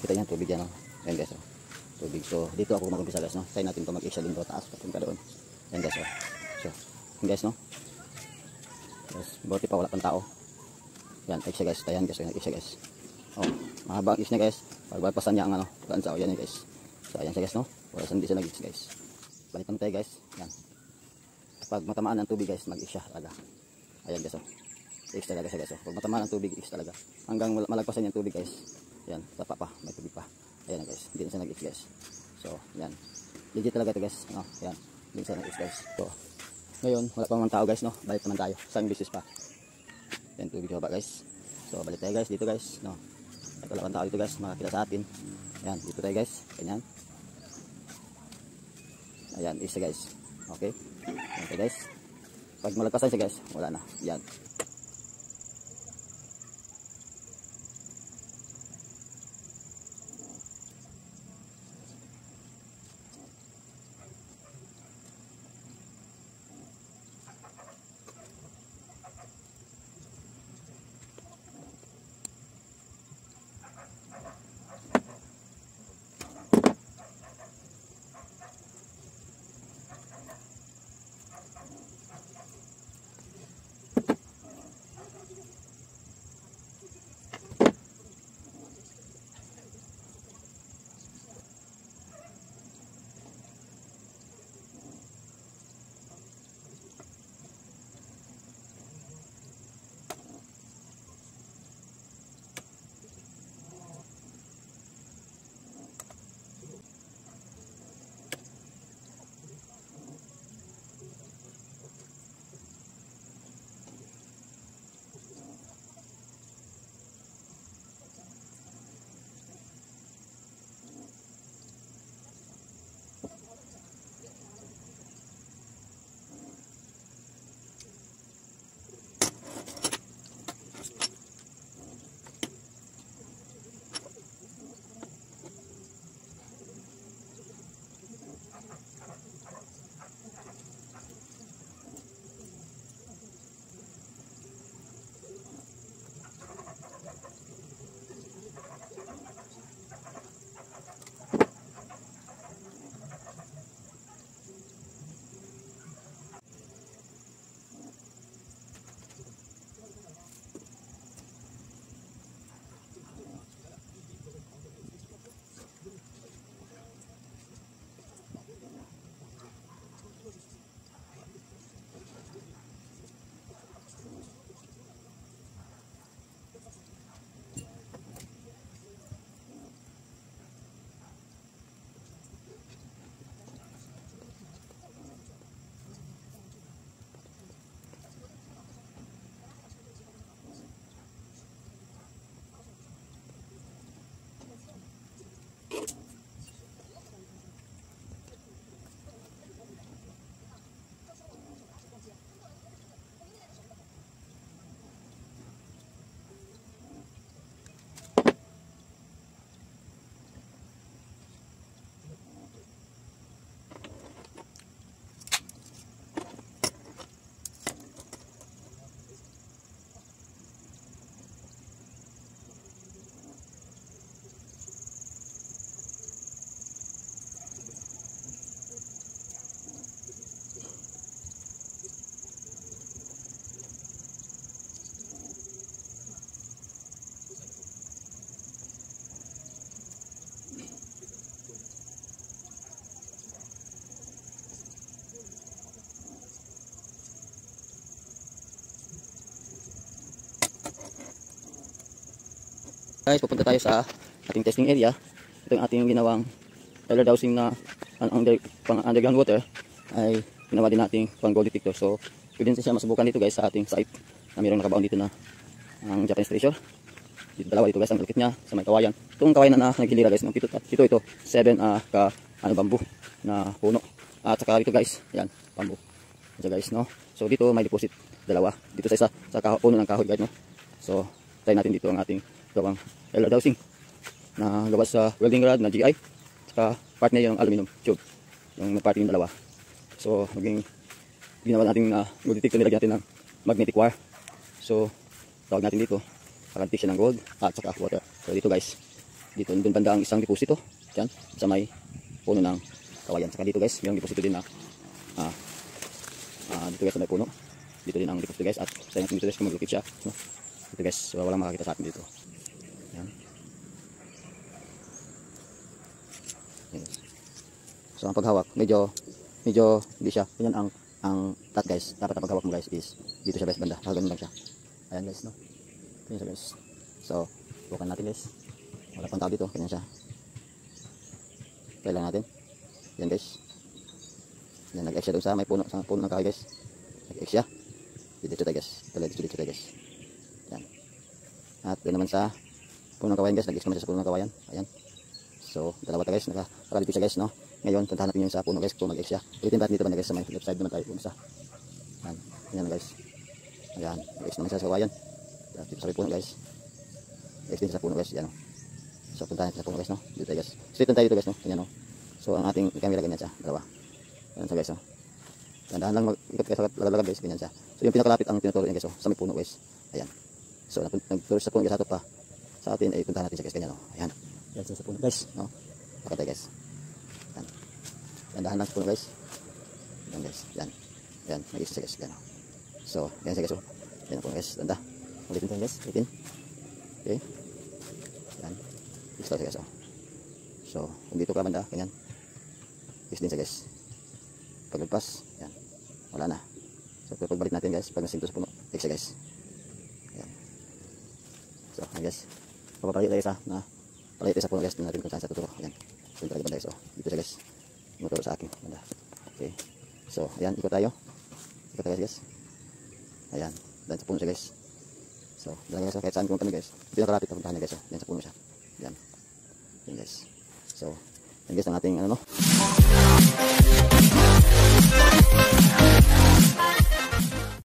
Kita niyan, tubig yan, oh. Ayan guys, oh. Tubig. So, dito ako mag-umpisa guys, no. Try natin ito mag-isa din doon, taas, papunta doon. Ayan guys, oh. So, ayan guys, no. Guys, buti pa wala pang tao. Yan, extra guys, tayan guys, extra guys. Oh, mahaba ang is niya guys. Pagpapasan niya ang ano, lansa, oh, yan guys. So, ayan siya guys, no. Wala siyang di siya nag-is guys. Balik naman tayo guys. Yan. Pag matamaan ng tubig guys, mag-is siya talaga. Ayan guys, oh. X talaga siya guys, oh. Pag matamaan ng tubig, X talaga. Hanggang malagpasan yung tubig guys. Yan, tapa pa, may tubig pa. Ayan guys, hindi na siya nag-X guys. So, yan. Legit talaga ito guys. No, yan. Hindi na siya nag-X guys. So, ngayon, wala pa naman tao guys, no. Balik naman tayo. Isang business pa. Yan, tubig pa guys. So, balik tayo guys, dito guys, no. At wala pang tao dito guys, makakita sa atin. Yan, dito tayo guys. Ganyan. Ayan, isa guys. Okay. Yan tayo guys. Pag malagpasan siya guys, wala na. Yan. Guys, pupunta tayo sa ating testing area. Ito yung ating ginawang trailer dowsing na pang underground water ay ginawa din nating pang gold detector. So, pwede siya masubukan dito guys sa ating site na mayroong nakabaon dito na ang Japanese treasure. Dito dalawa dito guys, ang malakit niya sa may kawayan. Itong kawayan na naghilira guys, ito 7 bamboo na puno. At saka dito guys, yan, bamboo. Ito guys, no. So dito may deposit dalawa. Dito sa isa sa puno ng kahoy guys, no. So, try natin dito ang ating gawang trailer dowsing na gawa sa welding rod na GI. Saka part niya yung aluminum tube, yung part yung dalawa. So, ginawa natin gold detector, nilagyan natin ng magnetic wire. So, tawag natin dito, pakantik siya ng gold at saka water. So, dito guys, Dito, doon banda ang isang deposito. Diyan, sa may puno ng kawayan. Saka dito guys, mayroong deposito din na dito guys sa may puno. Dito din ang deposito guys. At sa natin dito guys kung maglukit siya. No? Dito guys, walang makakita sa atin dito. Yan. Yan. So ang paghawak, medyo hindi siya. Ganyan ang tat guys. Dapat ang paghawak mo guys is dito siya guys banda. Ganun lang siya. Ayan guys, no? Ganyan siya guys. So, bukan natin guys. Wala pang tao dito, ganyan siya. Try lang natin. Yan guys. Yan, nag-X siya doon sa may puno ng kahoy guys. Nag-X siya. Dito tayo guys. Dito tayo guys. Yan. At doon naman sa puno ng kawayan guys. Nag-X naman siya sa puno ng kawayan. Ayan. So, dalawa tayo guys. Nakalipit siya guys, no? Ngayon, puntahan natin yung sa puno guys. Kung mag-X siya. Ulitin natin dito ba guys sa may left side naman tayo. Isa. Yan. Yan guys. Ayan. Nag-X naman siya sa kawayan. Dito sa may puno guys. X din sa puno guys. Yan, no? So, puntahan natin sa puno guys, no? Dito tayo guys. Straight tayo dito guys, no? Ganyan, no? So, ang ating camera ganyan siya. Dalawa. Ganyan siya guys, no? Dahan lang mag-ikot guys sa laglag guys. Ganyan siya. So, yung pinakalapit ang tinuturo niya guys, no? Sa may puno guys. Ayan. So, nagturo sa puno guys. Ato pa sa atin ay puntahan natin siya guys. Ganyan, no? Ayan. Yan siya sa puno guys, no? Bakit tayo guys. Yan. Yan, dahan lang sa puno guys. Yan guys. Yan. Yan. Nag-isa siya guys. Yan, no? So, ganyan siya guys, oh. Yan ang puno guys. Danda. Ulitin tayo guys. Ulitin. Okay. Yan. Isla siya guys, oh. So, kung dito ka banda, ganyan. Is din siya guys. Paglagpas, yan. Wala na. So, pagbalik natin guys, pag nasinto sa puno, X siya guys. Yan. So, yan guys. Papapalayo tayo sa puno guys. Tingnan natin kung saan sa tuturo. Yan. So, dito tayo banda guys, oh. Dito siya guys. Tumuturo sa akin. Banda. Okay. So, ayan. Ikot tayo. Ikot tayo guys. Ayan. Dan sa puno siya guys. So, dala guys, kahit saan kung kami guys. Dito nakalapit na puntahan niya guys, oh. Yan sa puno siya. Yan. Yan guys. So, yan guys ang ating ano, no?